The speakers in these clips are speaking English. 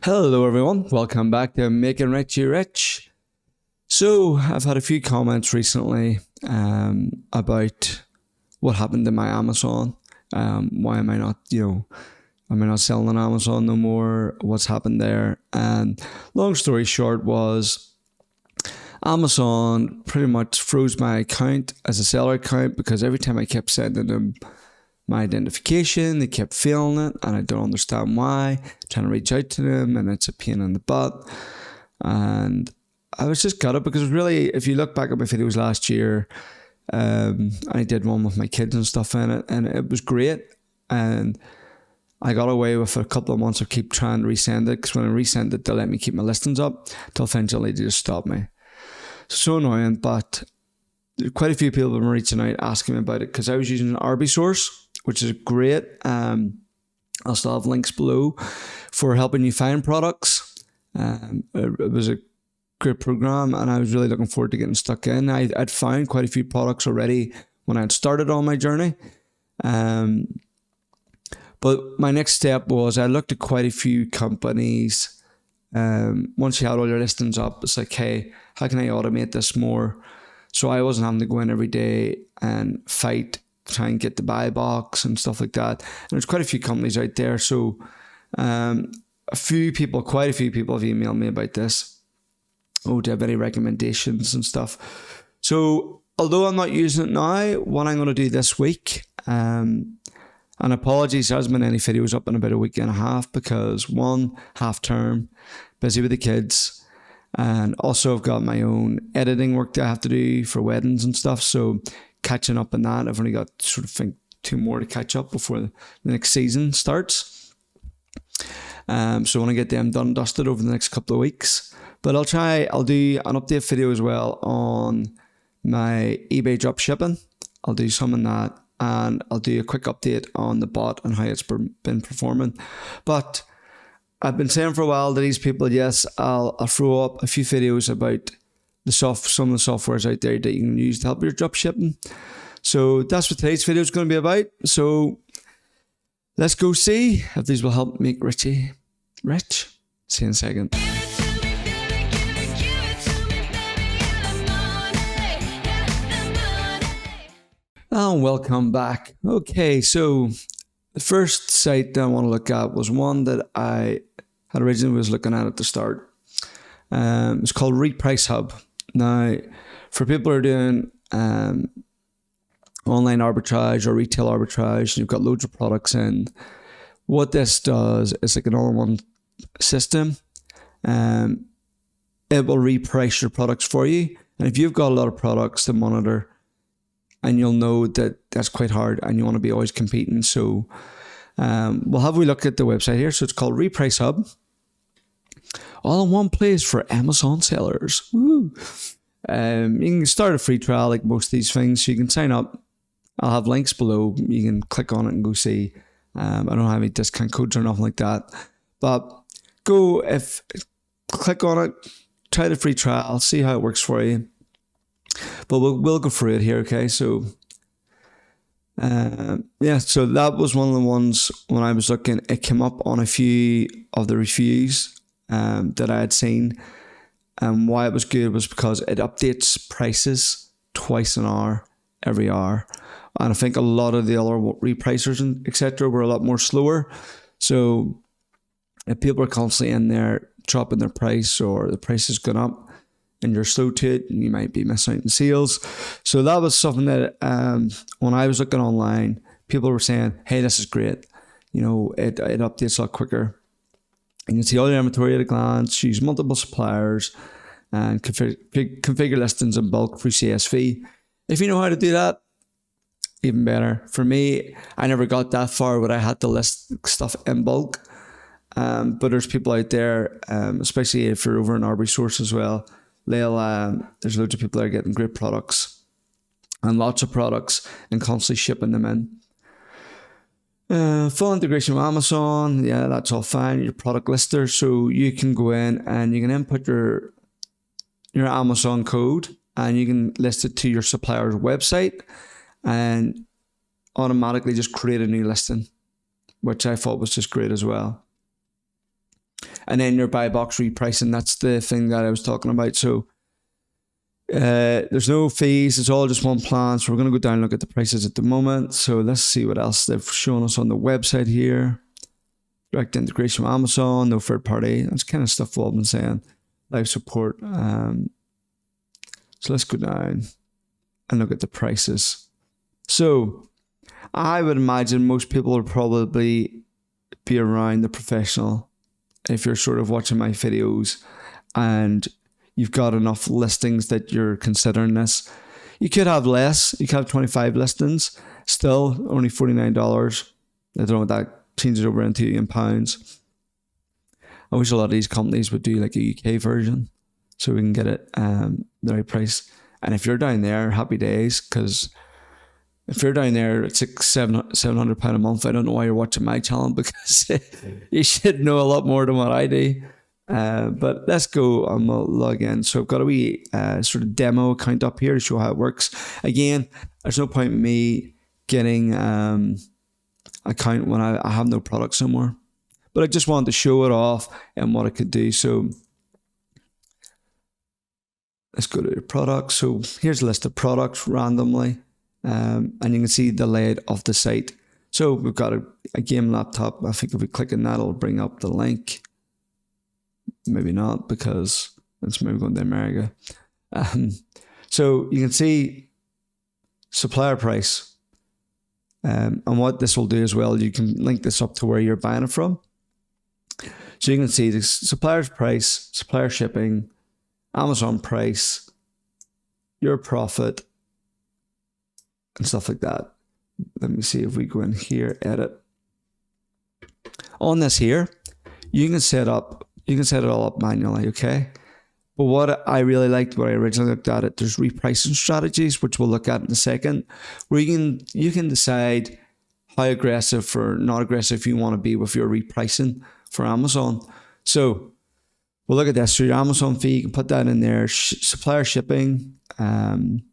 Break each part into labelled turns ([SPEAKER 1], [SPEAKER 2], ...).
[SPEAKER 1] Hello everyone, welcome back to Making Richie Rich. So I've had a few comments recently about what happened to my Amazon. Why am I not, am I not selling on Amazon no more? What's happened there? And long story short was Amazon pretty much froze my account as a seller account because every time I kept sending them my identification, they kept failing it, and I don't understand why. Trying to reach out to them, and it's a pain in the butt. And I was just gutted because really, if you look back at my videos last year, I did one with my kids and stuff in it, and it was great. And I got away with a couple of months of keep trying to resend it, because when I resend it, they let me keep my listings up till eventually they just stopped me. So annoying, but quite a few people have been reaching out asking me about it because I was using an RB source, which is great. I'll still have links below for helping you find products. It was a great program, and I was really looking forward to getting stuck in. I'd found quite a few products already when I'd started on my journey. But my next step was I looked at quite a few companies. Once you had all your listings up, it's like, hey, how can I automate this more? So I wasn't having to go in every day and fight, try and get the buy box and stuff like that. And there's quite a few companies out there. So quite a few people have emailed me about this. Oh, do you have any recommendations and stuff? So although I'm not using it now, what I'm going to do this week, and apologies, there hasn't been any videos up in about a week and a half because one, half term, busy with the kids. And also I've got my own editing work that I have to do for weddings and stuff. So catching up on that. I've only got two more to catch up before the next season starts. So I want to get them done and dusted over the next couple of weeks. But I'll do an update video as well on my eBay dropshipping. I'll do some on that, and I'll do a quick update on the bot and how it's been performing. But I've been saying for a while to these people, yes, I'll throw up a few videos about some of the softwares out there that you can use to help your dropshipping. So that's what today's video is going to be about. So let's go see if these will help make Richie rich. See you in a second. And welcome back. Okay, so the first site that I want to look at was one that I had originally was looking at the start. It's called Reprice Hub. Now, for people who are doing online arbitrage or retail arbitrage, and you've got loads of products in, what this does is like an all-in-one system. It will reprice your products for you. And if you've got a lot of products to monitor, and you'll know that that's quite hard and you want to be always competing. So we'll have a look at the website here. So it's called Reprice Hub. All in one place for Amazon sellers. Woo. You can start a free trial like most of these things. So you can sign up. I'll have links below. You can click on it and go see. I don't have any discount codes or nothing like that. But click on it, try the free trial, see how it works for you. But we'll go through it here, okay? So, so that was one of the ones when I was looking. It came up on a few of the reviews that I had seen. And why it was good was because it updates prices twice an hour, every hour. And I think a lot of the other repricers and etc. were a lot more slower. So if people are constantly in there dropping their price or the price has gone up, and you're slow to it, you might be missing out on sales. So that was something that when I was looking online, people were saying, hey, this is great. It updates a lot quicker. You can see all your inventory at a glance, use multiple suppliers, and configure listings in bulk through CSV. If you know how to do that, even better. For me, I never got that far where I had to list stuff in bulk. But there's people out there, especially if you're over an RB source as well, there's loads of people that are getting great products and lots of products and constantly shipping them in. Full integration with Amazon, yeah, that's all fine. Your product lister, so you can go in and you can input your Amazon code and you can list it to your supplier's website and automatically just create a new listing, which I thought was just great as well. and then your buy box repricing. That's the thing that I was talking about. So there's no fees. It's all just one plan. So we're going to go down and look at the prices at the moment. So let's see what else they've shown us on the website here. Direct integration with Amazon, no third party. That's kind of stuff we've been saying. Live support. So let's go down and look at the prices. So I would imagine most people will probably be around the professional if you're sort of watching my videos and you've got enough listings that you're considering this. You could have less. You could have 25 listings. Still, only $49. I don't know what that changes over into in pounds. I wish a lot of these companies would do like a UK version so we can get it the right price. And if you're down there, happy days, because if you're down there at £700 a month, I don't know why you're watching my channel, because you should know a lot more than what I do. But let's go and we'll log in. So I've got a wee sort of demo account up here to show how it works. Again, there's no point in me getting account when I have no product somewhere. But I just wanted to show it off and what it could do. So let's go to your products. So here's a list of products randomly. And you can see the layout of the site. So we've got a game laptop. I think if we click on that, it'll bring up the link. Maybe not, because it's maybe going to America. So you can see supplier price. And what this will do as well, you can link this up to where you're buying it from. So you can see the supplier's price, supplier shipping, Amazon price, your profit, and stuff like that. Let me see if we go in here, edit. On this here, you can set it all up manually, okay? But what I really liked, what I originally looked at there's repricing strategies, which we'll look at in a second, where you can decide how aggressive or not aggressive you want to be with your repricing for Amazon. So we'll look at this. So your Amazon fee, you can put that in there, supplier shipping, and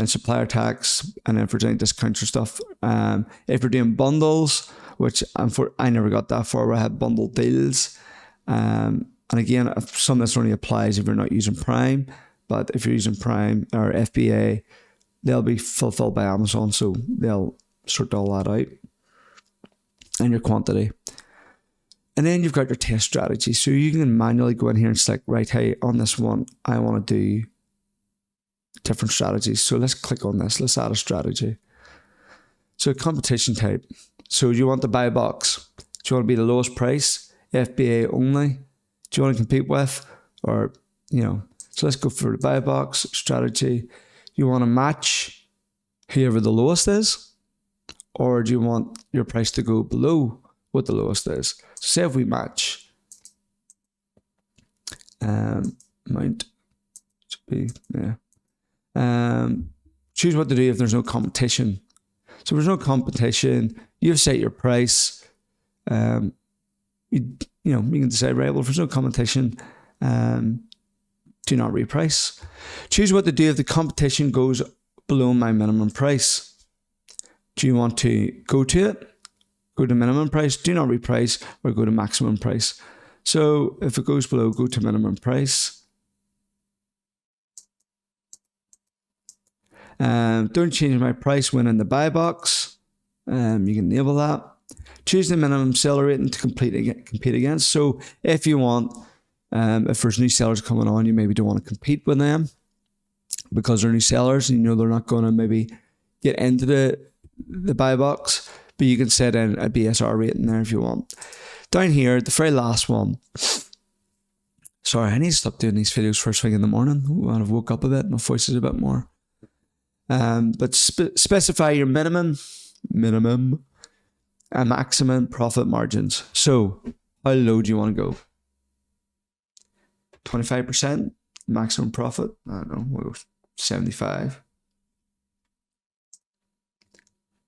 [SPEAKER 1] supplier tax, and then if there's any discounts or stuff. If you're doing bundles, which I never got that far where I had bundle deals. And again, some of this only applies if you're not using Prime, but if you're using Prime or FBA, they'll be fulfilled by Amazon, so they'll sort all that out. And your quantity. And then you've got your test strategy. So you can manually go in here and select, right, hey, on this one, I want to do different strategies. So let's click on this. Let's add a strategy. So competition type. So do you want the buy box? Do you want to be the lowest price? FBA only? Do you want to compete with? Or, so let's go for the buy box strategy. You want to match whoever the lowest is? Or do you want your price to go below what the lowest is? So say if we match, amount to be, choose what to do if there's no competition. So if there's no competition, you've set your price. You can decide, right, well, if there's no competition, do not reprice. Choose what to do if the competition goes below my minimum price. Do you want to go to it? Go to minimum price, do not reprice, or go to maximum price. So if it goes below, go to minimum price. Don't change my price when in the buy box. You can enable that. Choose the minimum seller rating to compete against. So if you want, if there's new sellers coming on, you maybe don't want to compete with them because they're new sellers and they're not going to maybe get into the buy box, but you can set in a BSR rating there if you want. Down here, the very last one. Sorry, I need to stop doing these videos first thing in the morning when I've woke up a bit, my voice is a bit more. But specify your minimum and maximum profit margins. So how low do you want to go? 25% maximum profit? I don't know, we'll go 75.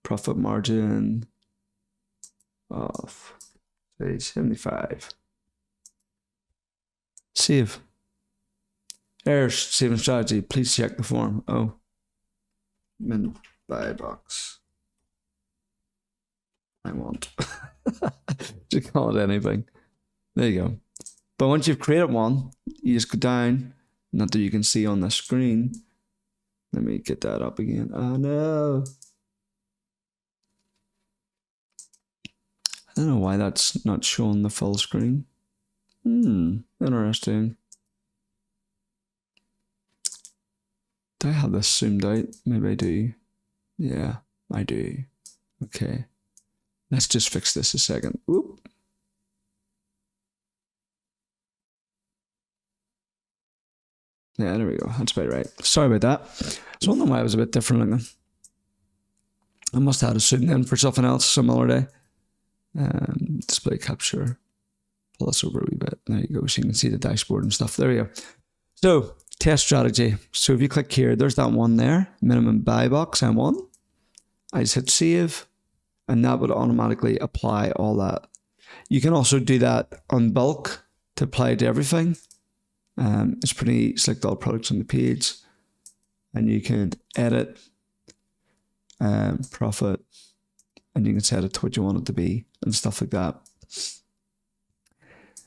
[SPEAKER 1] Profit margin of, say, 75. Save. There's saving strategy. Please check the form. Oh. Min buy box. I want. Just call it anything. There you go. But once you've created one, you just go down, not that you can see on the screen. Let me get that up again. Oh no. I don't know why that's not showing the full screen. Interesting. Do I have this zoomed out? Maybe I do. Yeah, I do. Okay. Let's just fix this a second. Whoop. Yeah, there we go. That's about right. Sorry about that. I was wondering why it was a bit different looking. I must have had it zoomed in for something else some other day. Display capture. Pull this over a wee bit. There you go. So you can see the dashboard and stuff. There we go. So, test strategy. So if you click here, there's that one there. Minimum buy box, M1. I just hit save. And that would automatically apply all that. You can also do that on bulk to apply to everything. It's pretty select all products on the page, and you can edit profit, and you can set it to what you want it to be and stuff like that.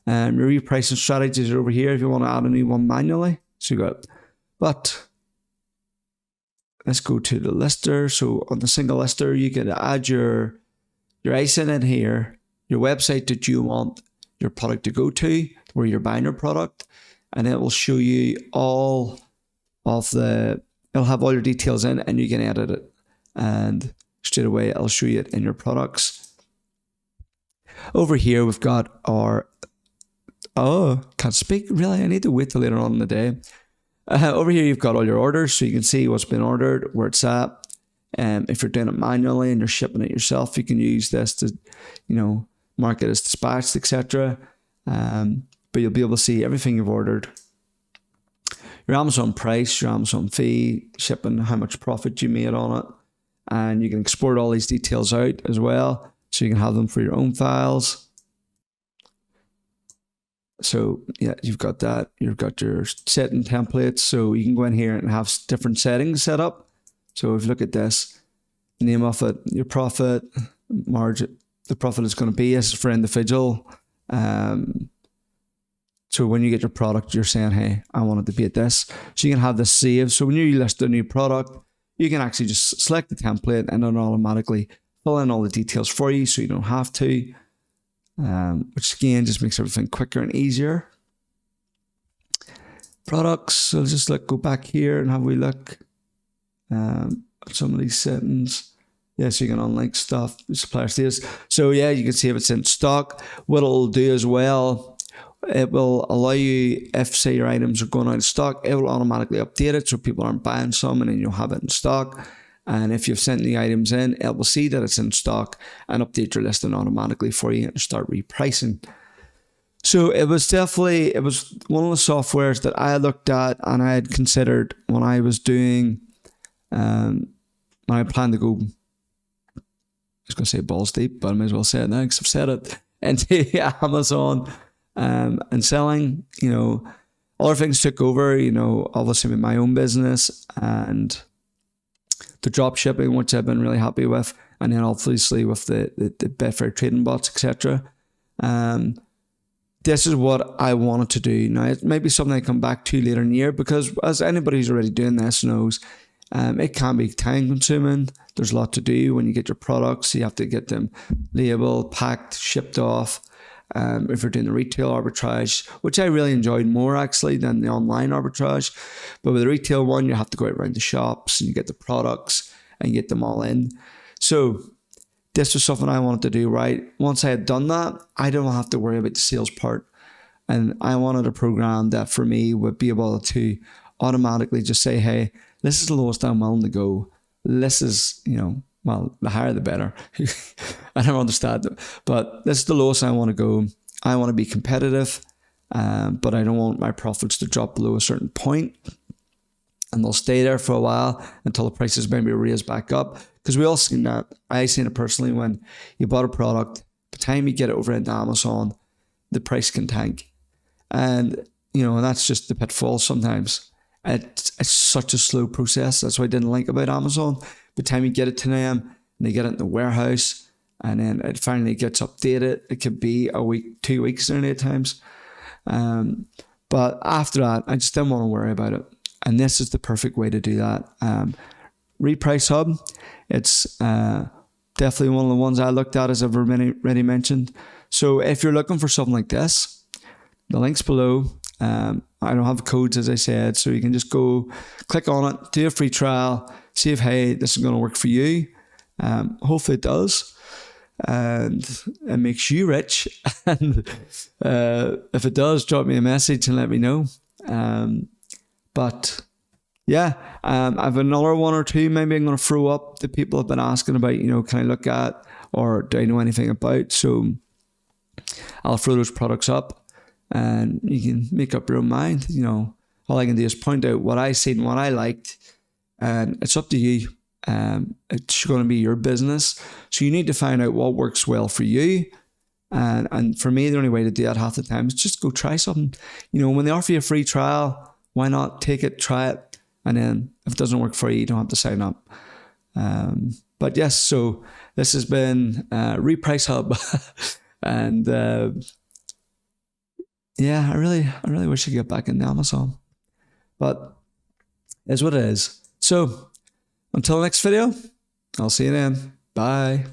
[SPEAKER 1] Your repricing strategies are over here if you want to add a new one manually. So you got, but let's go to the lister. So on the single lister, you can add your ISIN in here, your website that you want your product to go to, where you're buying your product, and it will show you all of it'll have all your details in, and you can edit it, and straight away it'll show you it in your products. Over here we've got our, can't speak, really, I need to wait till later on in the day. Over here you've got all your orders, so you can see what's been ordered, where it's at. If you're doing it manually and you're shipping it yourself, you can use this to, mark it as dispatched, etc. But you'll be able to see everything you've ordered. Your Amazon price, your Amazon fee, shipping, how much profit you made on it. And you can export all these details out as well, so you can have them for your own files. So yeah, you've got that. You've got your setting templates, so you can go in here and have different settings set up. So if you look at this, name of it, your profit, margin, the profit is going to be, this is for individual. So when you get your product, you're saying, hey, I want it to be at this. So you can have this saved. So when you list a new product, you can actually just select the template and it'll automatically fill in all the details for you, so you don't have to. Which again just makes everything quicker and easier. Products, so just go back here and have a wee look at some of these settings. Yeah, so you can unlink stuff, supplier status. So yeah, you can see if it's in stock. What it'll do as well, it will allow you, if say your items are going out of stock, it will automatically update it so people aren't buying some and then you'll have it in stock. And if you've sent the items in, it will see that it's in stock and update your listing automatically for you and start repricing. So it was one of the softwares that I looked at and I had considered when I was doing, when I planned to go, I was going to say balls deep, but I may as well say it now because I've said it, into Amazon and selling, other things took over, obviously with my own business and the dropshipping, which I've been really happy with, and then obviously with the Betfair trading bots, etc. This is what I wanted to do. Now, it may be something I come back to later in the year, because as anybody who's already doing this knows, it can be time consuming. There's a lot to do when you get your products. You have to get them labeled, packed, shipped off. If you're doing the retail arbitrage, which I really enjoyed more actually than the online arbitrage. But with the retail one, you have to go out around the shops and you get the products and you get them all in. So this was something I wanted to do, right? Once I had done that, I don't have to worry about the sales part. And I wanted a program that for me would be able to automatically just say, hey, this is the lowest I'm willing to go. This is, well, the higher the better. I don't understand them. But this is the lowest I want to go. I want to be competitive, but I don't want my profits to drop below a certain point. And they'll stay there for a while until the prices maybe raise back up. Because we all seen that. I seen it personally when you bought a product, the time you get it over into Amazon, the price can tank. And, and that's just the pitfall sometimes. It's such a slow process. That's what I didn't like about Amazon. By the time you get it to them and they get it in the warehouse and then it finally gets updated, it could be a week, 2 weeks nearly at times. But after that, I just didn't want to worry about it. And this is the perfect way to do that. Reprice Hub, it's definitely one of the ones I looked at, as I've already mentioned. So if you're looking for something like this, the link's below. I don't have codes, as I said, so you can just go click on it, do a free trial, see if, hey, this is going to work for you. Hopefully it does, and it makes you rich. And if it does, drop me a message and let me know. But yeah, I have another one or two maybe I'm going to throw up that people have been asking about, can I look at, or do I know anything about? So I'll throw those products up and you can make up your own mind. All I can do is point out what I seen, what I liked, and it's up to you. It's going to be your business. So you need to find out what works well for you. And for me, the only way to do that half the time is just go try something. When they offer you a free trial, why not take it, try it, and then if it doesn't work for you, you don't have to sign up. But yes, so this has been Reprice Hub. And yeah, I really wish I could get back into Amazon. But it's what it is. So until next video, I'll see you then. Bye.